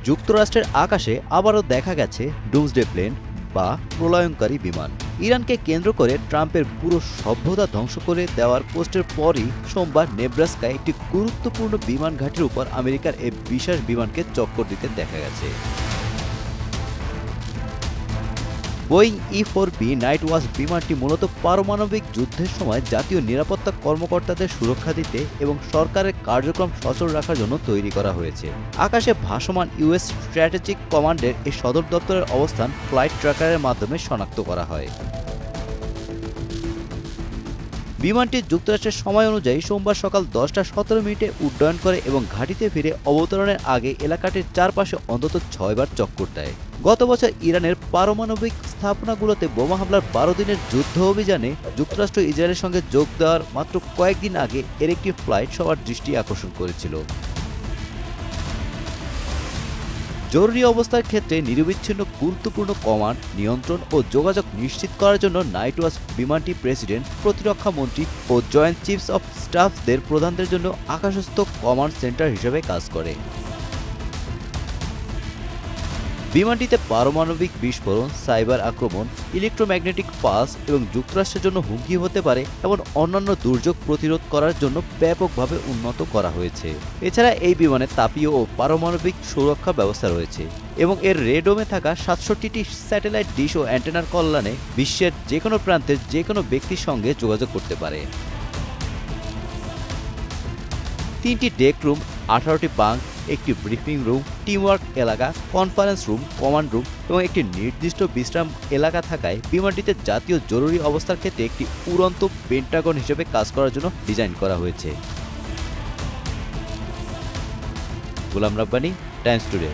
যুক্তরাষ্ট্রের আকাশে আবারও দেখা গেছে ডুমসডে প্লেন বা প্রলয়ঙ্কারী বিমান। ইরানকে কেন্দ্র করে ট্রাম্পের পুরো সভ্যতা ধ্বংস করে দেওয়ার পোস্টের পরই সোমবার নেব্রাস্কায় একটি গুরুত্বপূর্ণ বিমান ঘাঁটির উপর আমেরিকার এই বিশেষ বিমানকে চক্কর দিতে দেখা গেছে। বোয়িং E-4B নাইট ওয়াচ বিমানটি মূলত পারমাণবিক যুদ্ধের সময় জাতীয় নিরাপত্তা কর্মকর্তাদের সুরক্ষা দিতে এবং সরকারের কার্যক্রম সচল রাখার জন্য তৈরি করা হয়েছে। আকাশে ভাসমান ইউএস স্ট্র্যাটেজিক কমান্ডের এই সদর দপ্তরের অবস্থান ফ্লাইট ট্র্যাকারের মাধ্যমে শনাক্ত করা হয়। বিমানটি যুক্তরাষ্ট্রের সময় অনুযায়ী সোমবার সকাল 10টা 17 মিনিটে উড্ডয়ন করে এবং ঘাঁটিতে ফিরে অবতরণের আগে এলাকাটির চারপাশে অন্তত 6বার চক্কর দেয়। গত বছর ইরানের পারমাণবিক স্থাপনাগুলোতে বোমা হামলার 12 দিনের যুদ্ধ অভিযানে যুক্তরাষ্ট্র ইসরায়েলের সঙ্গে যোগ দেওয়ার মাত্র কয়েকদিন আগে এর একটি ফ্লাইট সবার দৃষ্টি আকর্ষণ করেছিল। জরুরি অবস্থার ক্ষেত্রে নিরবিচ্ছিন্ন গুরুত্বপূর্ণ কমান্ড, নিয়ন্ত্রণ ও যোগাযোগ নিশ্চিত করার জন্য নাইট ওয়াচ বিমানটি প্রেসিডেন্ট, প্রতিরক্ষা মন্ত্রী ও জয়েন্ট চিফস অব স্টাফদের প্রধানদের জন্য আকাশস্থ কমান্ড সেন্টার হিসেবে কাজ করে। বিমানটিতে পারমাণবিক বিস্ফোরণ, সাইবার আক্রমণ, ইলেকট্রোম্যাগনেটিক পালস এবং যুক্তরাষ্ট্রের জন্য হুমকি হতে পারে এমন অন্যান্য দুর্যোগ প্রতিরোধ করার জন্য ব্যাপকভাবে উন্নত করা হয়েছে। এছাড়া এই বিমানে তাপীয় ও পারমাণবিক সুরক্ষা ব্যবস্থা রয়েছে এবং এর রেডোমে থাকা 67টি স্যাটেলাইট ডিশ ও অ্যান্টেনার কল্যাণে বিশ্বের যে কোনো প্রান্তের যে কোনো ব্যক্তির সঙ্গে যোগাযোগ করতে পারে। 3টি ডেক রুম, 18টি বাঙ্ক, একটি ব্রিফিং রুম, টিমওয়ার্ক এলাকা, কনফারেন্স রুম, কমান্ড রুম এবং একটি নির্দিষ্ট বিশ্রাম এলাকা থাকায় বিমানটিতে জাতীয় জরুরি অবস্থার ক্ষেত্রে একটি উড়ন্ত পেন্টাগন হিসেবে কাজ করার জন্য ডিজাইন করা হয়েছে। Golam Rabbani, Times today.